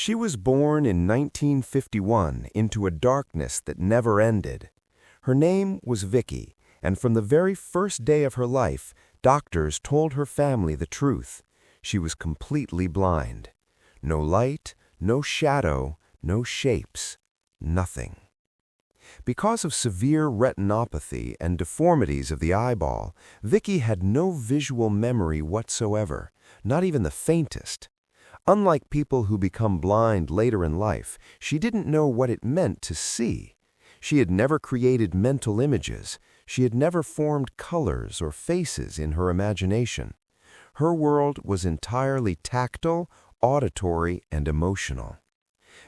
She was born in 1951 into a darkness that never ended. Her name was Vicky, and from the very first day of her life, doctors told her family the truth. She was completely blind. No light, no shadow, no shapes, nothing. Because of severe retinopathy and deformities of the eyeball, Vicky had no visual memory whatsoever, not even the faintest. Unlike people who become blind later in life, she didn't know what it meant to see. She had never created mental images. She had never formed colors or faces in her imagination. Her world was entirely tactile, auditory, and emotional.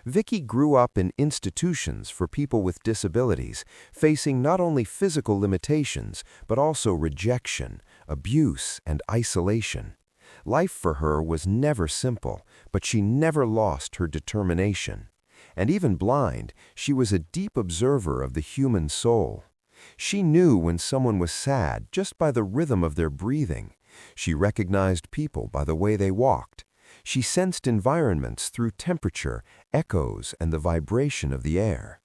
Vicky grew up in institutions for people with disabilities, facing not only physical limitations, but also rejection, abuse, and isolation. Life for her was never simple, but she never lost her determination. And even blind, she was a deep observer of the human soul. She knew when someone was sad just by the rhythm of their breathing. She recognized people by the way they walked. She sensed environments through temperature, echoes, and the vibration of the air.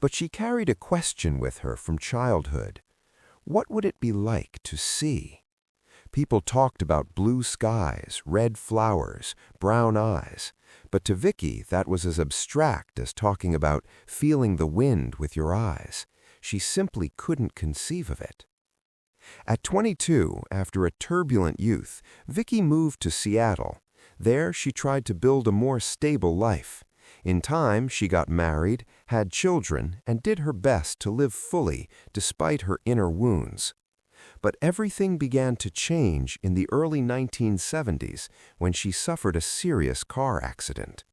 But she carried a question with her from childhood. What would it be like to see? People talked about blue skies, red flowers, brown eyes, but to Vicky that was as abstract as talking about feeling the wind with your eyes. She simply couldn't conceive of it. At 22, after a turbulent youth, Vicky moved to Seattle. There she tried to build a more stable life. In time, she got married, had children, and did her best to live fully despite her inner wounds. But everything began to change in the early 1970s when she suffered a serious car accident.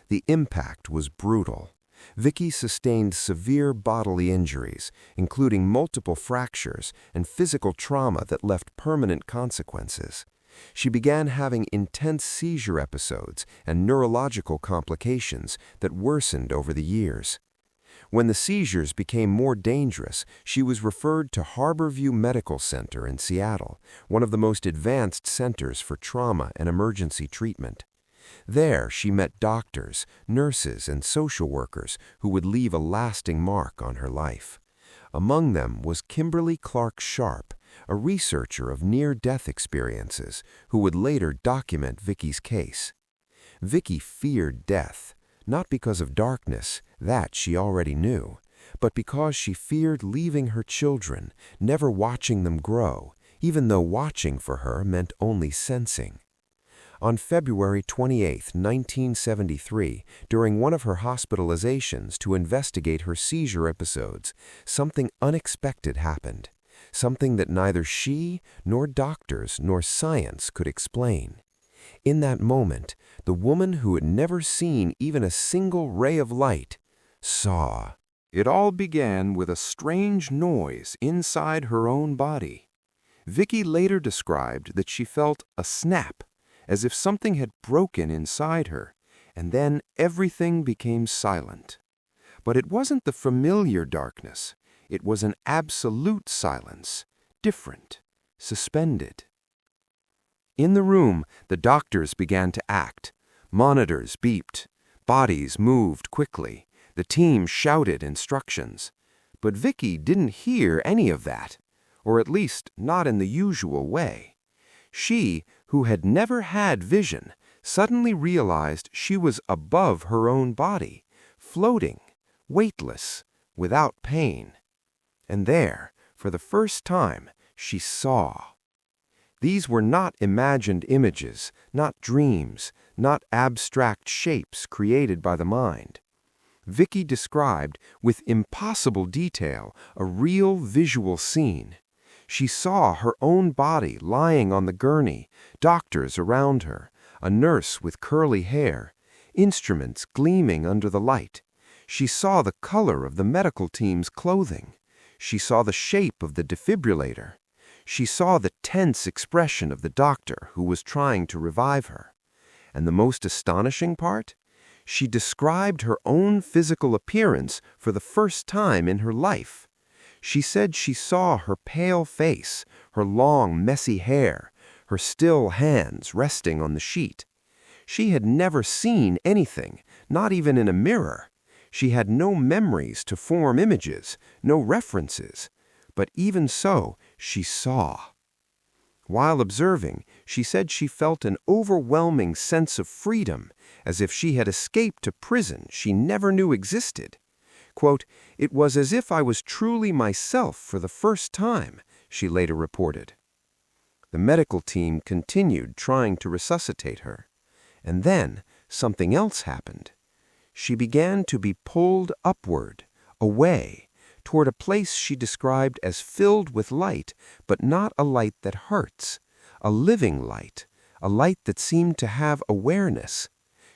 The impact was brutal. Vicky sustained severe bodily injuries, including multiple fractures and physical trauma that left permanent consequences. She began having intense seizure episodes and neurological complications that worsened over the years. When the seizures became more dangerous, she was referred to Harborview Medical Center in Seattle, one of the most advanced centers for trauma and emergency treatment. There, she met doctors, nurses, and social workers who would leave a lasting mark on her life. Among them was Kimberly Clark Sharp, a researcher of near-death experiences who would later document Vicky's case. Vicky feared death, not because of darkness, that she already knew, but because she feared leaving her children, never watching them grow, even though watching for her meant only sensing. On February 28, 1973, during one of her hospitalizations to investigate her seizure episodes, something unexpected happened, something that neither she, nor doctors, nor science could explain. In that moment, the woman who had never seen even a single ray of light saw. It all began with a strange noise inside her own body. Vicky later described that she felt a snap, as if something had broken inside her, and then everything became silent. But it wasn't the familiar darkness. It was an absolute silence, different, suspended. In the room, the doctors began to act. Monitors beeped. Bodies moved quickly. The team shouted instructions. But Vicky didn't hear any of that, or at least not in the usual way. She, who had never had vision, suddenly realized she was above her own body, floating, weightless, without pain. And there, for the first time, she saw. These were not imagined images, not dreams, not abstract shapes created by the mind. Vicky described, with impossible detail, a real visual scene. She saw her own body lying on the gurney, doctors around her, a nurse with curly hair, instruments gleaming under the light. She saw the color of the medical team's clothing. She saw the shape of the defibrillator. She saw the tense expression of the doctor who was trying to revive her. And the most astonishing part? She described her own physical appearance for the first time in her life. She said she saw her pale face, her long, messy hair, her still hands resting on the sheet. She had never seen anything, not even in a mirror. She had no memories to form images, no references. But even so, she saw. While observing, she said she felt an overwhelming sense of freedom, as if she had escaped a prison she never knew existed. Quote, "It was as if I was truly myself for the first time," she later reported. The medical team continued trying to resuscitate her. And then something else happened. She began to be pulled upward, away, toward a place she described as filled with light, but not a light that hurts, a living light, a light that seemed to have awareness.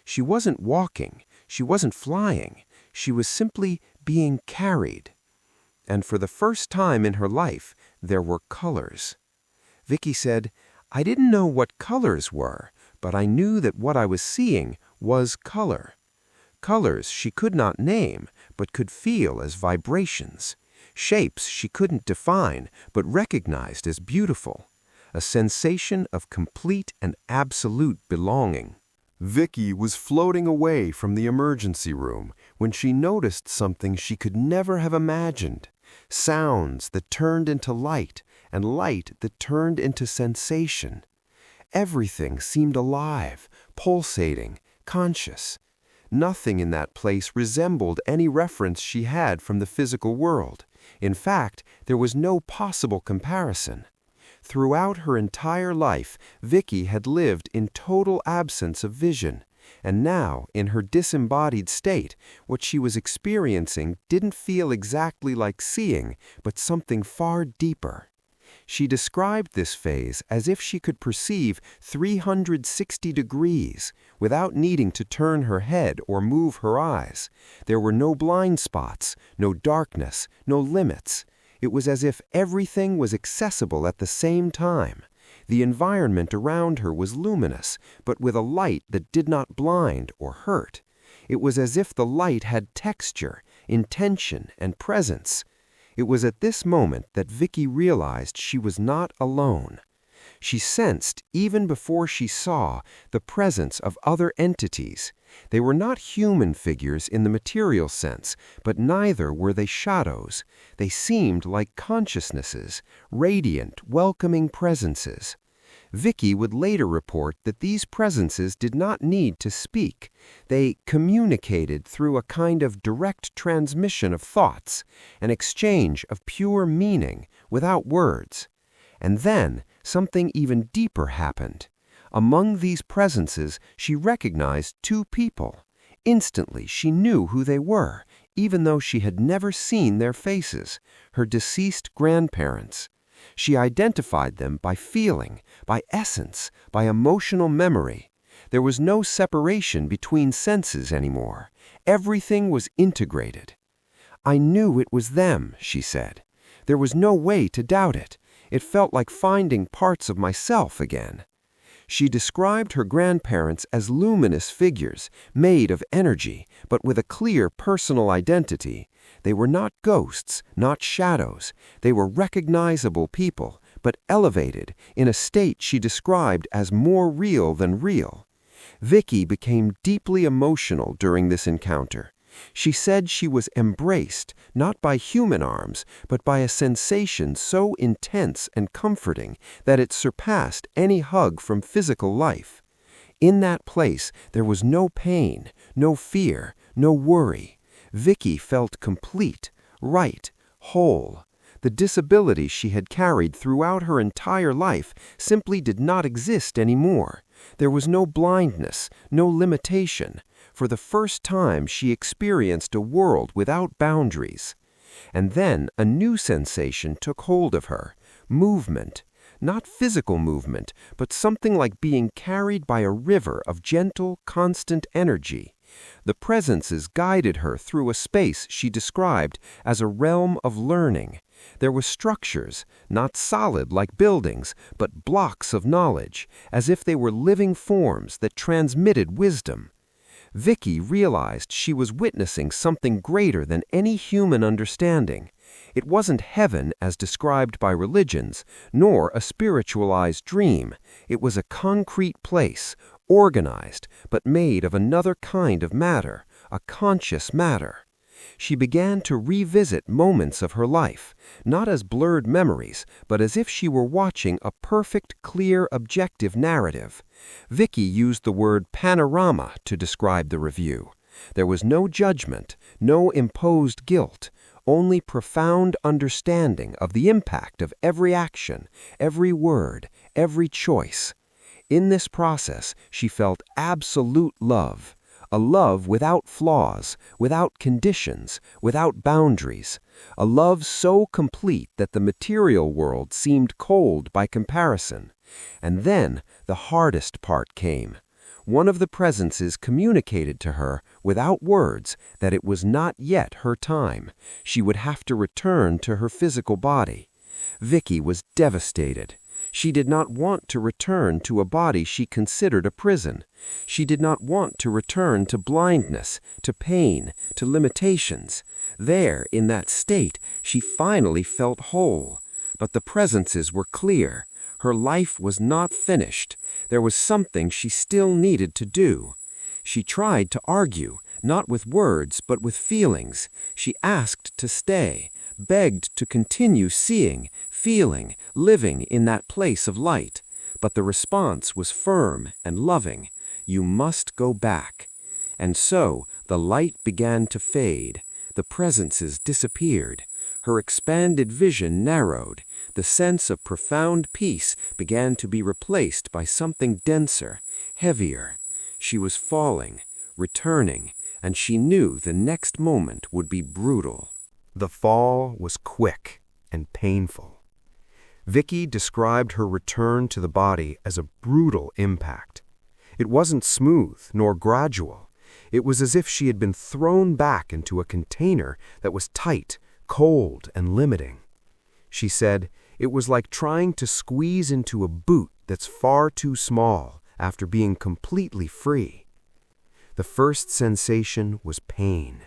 She wasn't walking, she wasn't flying, she was simply being carried. And for the first time in her life, there were colors. Vicky said, "I didn't know what colors were, but I knew that what I was seeing was color. Colors she could not name, but could feel as vibrations. Shapes she couldn't define, but recognized as beautiful. A sensation of complete and absolute belonging." Vicky was floating away from the emergency room when she noticed something she could never have imagined. Sounds that turned into light, and light that turned into sensation. Everything seemed alive, pulsating, conscious. Nothing in that place resembled any reference she had from the physical world. In fact, there was no possible comparison. Throughout her entire life, Vicky had lived in total absence of vision, and now, in her disembodied state, what she was experiencing didn't feel exactly like seeing, but something far deeper. She described this phase as if she could perceive 360 degrees without needing to turn her head or move her eyes. There were no blind spots, no darkness, no limits. It was as if everything was accessible at the same time. The environment around her was luminous, but with a light that did not blind or hurt. It was as if the light had texture, intention, and presence. It was at this moment that Vicky realized she was not alone. She sensed, even before she saw, the presence of other entities. They were not human figures in the material sense, but neither were they shadows. They seemed like consciousnesses, radiant, welcoming presences. Vicky would later report that these presences did not need to speak. They communicated through a kind of direct transmission of thoughts, an exchange of pure meaning without words. And then something even deeper happened. Among these presences, she recognized two people. Instantly, she knew who they were, even though she had never seen their faces, her deceased grandparents. She identified them by feeling, by essence, by emotional memory. There was no separation between senses anymore. Everything was integrated. "I knew it was them," she said. "There was no way to doubt it. It felt like finding parts of myself again." She described her grandparents as luminous figures, made of energy, but with a clear personal identity. They were not ghosts, not shadows. They were recognizable people, but elevated in a state she described as more real than real. Vicky became deeply emotional during this encounter. She said she was embraced, not by human arms, but by a sensation so intense and comforting that it surpassed any hug from physical life. In that place, there was no pain, no fear, no worry. Vicky felt complete, right, whole. The disability she had carried throughout her entire life simply did not exist anymore. There was no blindness, no limitation. For the first time, she experienced a world without boundaries. And then a new sensation took hold of her, movement. Not physical movement, but something like being carried by a river of gentle, constant energy. The presences guided her through a space she described as a realm of learning. There were structures, not solid like buildings, but blocks of knowledge, as if they were living forms that transmitted wisdom. Vicky realized she was witnessing something greater than any human understanding. It wasn't heaven as described by religions, nor a spiritualized dream. It was a concrete place, organized, but made of another kind of matter, a conscious matter. She began to revisit moments of her life, not as blurred memories, but as if she were watching a perfect, clear, objective narrative. Vicky used the word panorama to describe the review. There was no judgment, no imposed guilt, only profound understanding of the impact of every action, every word, every choice. In this process, she felt absolute love, a love without flaws, without conditions, without boundaries, a love so complete that the material world seemed cold by comparison. And then the hardest part came. One of the presences communicated to her, without words, that it was not yet her time. She would have to return to her physical body. Vicky was devastated. She did not want to return to a body she considered a prison. She did not want to return to blindness, to pain, to limitations. There, in that state, she finally felt whole. But the presences were clear. Her life was not finished. There was something she still needed to do. She tried to argue, not with words, but with feelings. She asked to stay, begged to continue seeing, feeling, living in that place of light. But the response was firm and loving. You must go back. And so the light began to fade. The presences disappeared. Her expanded vision narrowed. The sense of profound peace began to be replaced by something denser, heavier. She was falling, returning, and she knew the next moment would be brutal. The fall was quick and painful. Vicky described her return to the body as a brutal impact. It wasn't smooth nor gradual. It was as if she had been thrown back into a container that was tight, cold, and limiting. She said, it was like trying to squeeze into a boot that's far too small after being completely free. The first sensation was pain.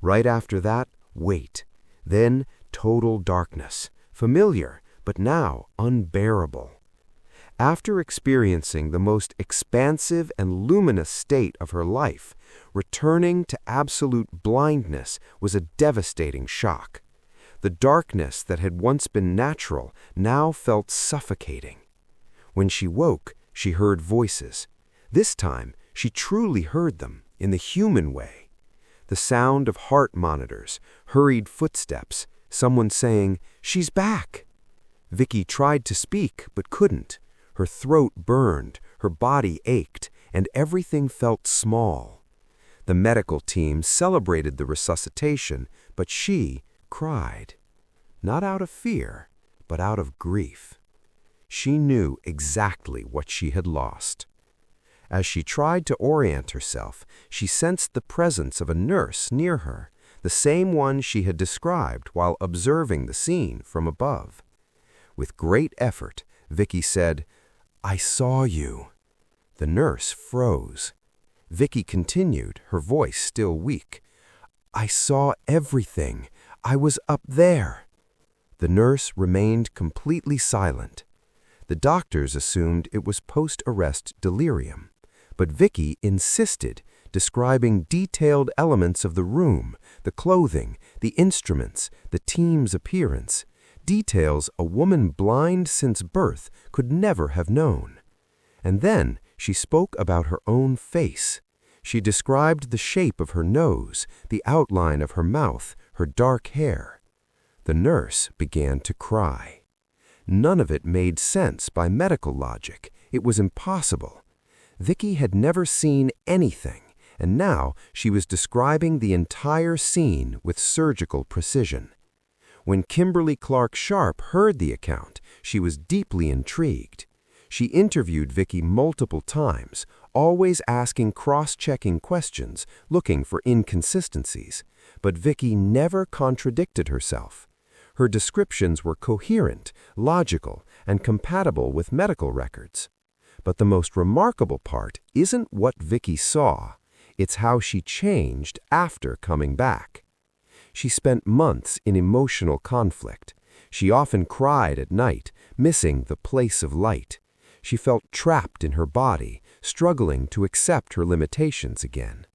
Right after that, weight. Then total darkness, familiar, but now unbearable. After experiencing the most expansive and luminous state of her life, returning to absolute blindness was a devastating shock. The darkness that had once been natural now felt suffocating. When she woke, she heard voices. This time, she truly heard them, in the human way. The sound of heart monitors, hurried footsteps, someone saying, "She's back." Vicky tried to speak, but couldn't. Her throat burned, her body ached, and everything felt small. The medical team celebrated the resuscitation, but she cried. Not out of fear, but out of grief. She knew exactly what she had lost. As she tried to orient herself, she sensed the presence of a nurse near her, the same one she had described while observing the scene from above. With great effort, Vicky said, "I saw you." The nurse froze. Vicky continued, her voice still weak. "I saw everything. I was up there." The nurse remained completely silent. The doctors assumed it was post-arrest delirium, but Vicky insisted, describing detailed elements of the room, the clothing, the instruments, the team's appearance, details a woman blind since birth could never have known. And then she spoke about her own face. She described the shape of her nose, the outline of her mouth, her dark hair. The nurse began to cry. None of it made sense by medical logic. It was impossible. Vicky had never seen anything, and now she was describing the entire scene with surgical precision. When Kimberly Clark Sharp heard the account, she was deeply intrigued. She interviewed Vicky multiple times, always asking cross-checking questions, looking for inconsistencies. But Vicky never contradicted herself. Her descriptions were coherent, logical, and compatible with medical records. But the most remarkable part isn't what Vicky saw. It's how she changed after coming back. She spent months in emotional conflict. She often cried at night, missing the place of light. She felt trapped in her body, struggling to accept her limitations again.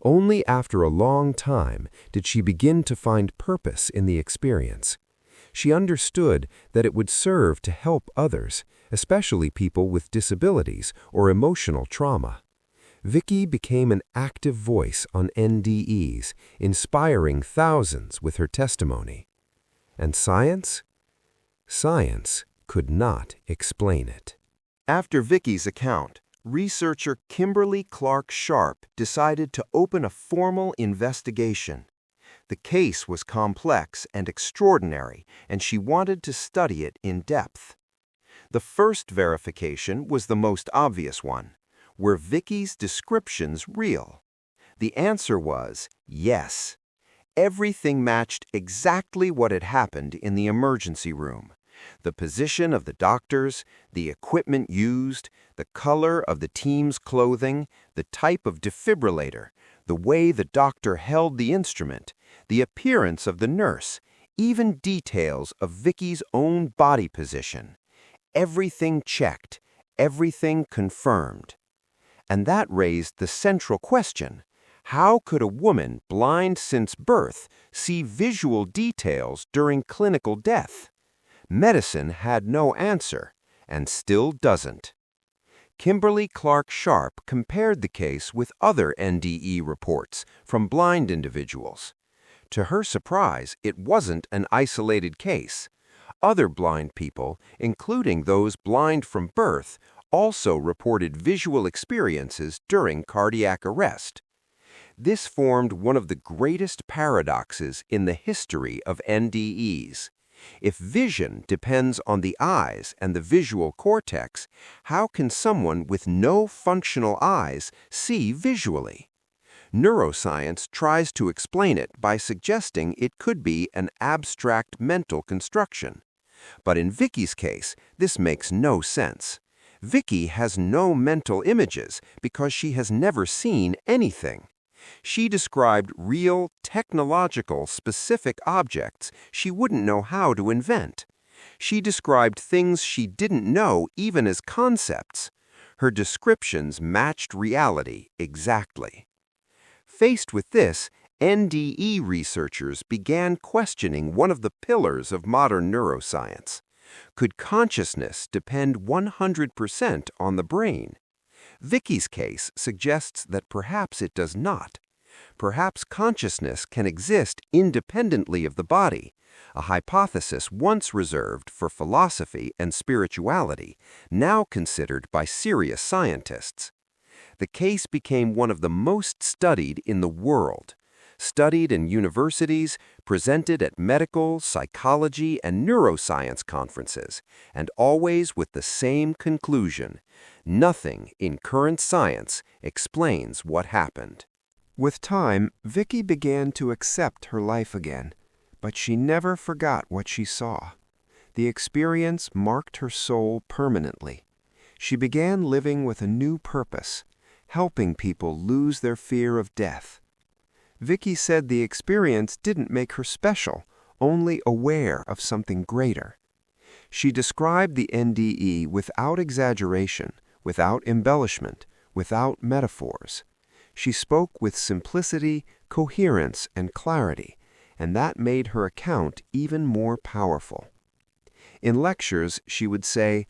Only after a long time did she begin to find purpose in the experience. She understood that it would serve to help others, especially people with disabilities or emotional trauma. Vicky became an active voice on NDEs, inspiring thousands with her testimony. And science? Science could not explain it. After Vicky's account, researcher Kimberly Clark Sharp decided to open a formal investigation. The case was complex and extraordinary, and she wanted to study it in depth. The first verification was the most obvious one. Were Vicky's descriptions real? The answer was yes. Everything matched exactly what had happened in the emergency room. The position of the doctors, the equipment used, the color of the team's clothing, the type of defibrillator, the way the doctor held the instrument, the appearance of the nurse, even details of Vicky's own body position. Everything checked, everything confirmed. And that raised the central question: how could a woman blind since birth see visual details during clinical death? Medicine had no answer, and still doesn't. Kimberly Clark Sharp compared the case with other NDE reports from blind individuals. To her surprise, it wasn't an isolated case. Other blind people, including those blind from birth, also reported visual experiences during cardiac arrest. This formed one of the greatest paradoxes in the history of NDEs. If vision depends on the eyes and the visual cortex, how can someone with no functional eyes see visually? Neuroscience tries to explain it by suggesting it could be an abstract mental construction. But in Vicky's case, this makes no sense. Vicky has no mental images because she has never seen anything. She described real, technological, specific objects she wouldn't know how to invent. She described things she didn't know even as concepts. Her descriptions matched reality exactly. Faced with this, NDE researchers began questioning one of the pillars of modern neuroscience. Could consciousness depend 100% on the brain? Vicky's case suggests that perhaps it does not. Perhaps consciousness can exist independently of the body, a hypothesis once reserved for philosophy and spirituality, now considered by serious scientists. The case became one of the most studied in the world. Studied in universities, presented at medical, psychology, and neuroscience conferences, and always with the same conclusion: nothing in current science explains what happened. With time, Vicky began to accept her life again, but she never forgot what she saw. The experience marked her soul permanently. She began living with a new purpose, helping people lose their fear of death. Vicky said the experience didn't make her special, only aware of something greater. She described the NDE without exaggeration, without embellishment, without metaphors. She spoke with simplicity, coherence, and clarity, and that made her account even more powerful. In lectures, she would say,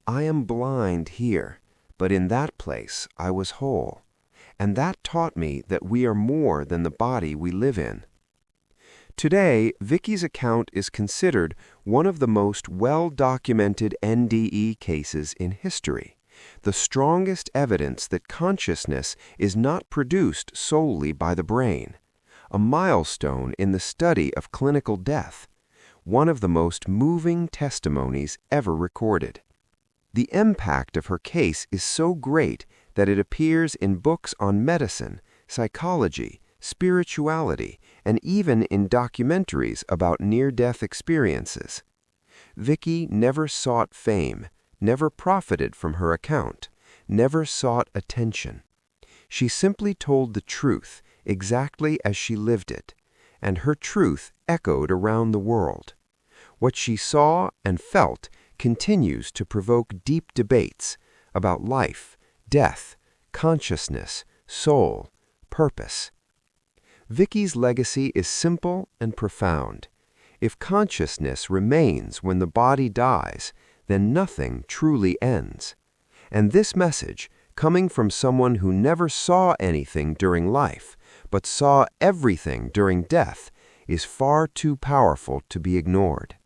"I am blind here, but in that place I was whole. And that taught me that we are more than the body we live in." Today, Vicky's account is considered one of the most well-documented NDE cases in history, the strongest evidence that consciousness is not produced solely by the brain, a milestone in the study of clinical death, one of the most moving testimonies ever recorded. The impact of her case is so great that it appears in books on medicine, psychology, spirituality, and even in documentaries about near-death experiences. Vicky never sought fame, never profited from her account, never sought attention. She simply told the truth exactly as she lived it, and her truth echoed around the world. What she saw and felt continues to provoke deep debates about life, death, consciousness, soul, purpose. Vicky's legacy is simple and profound. If consciousness remains when the body dies, then nothing truly ends. And this message, coming from someone who never saw anything during life, but saw everything during death, is far too powerful to be ignored.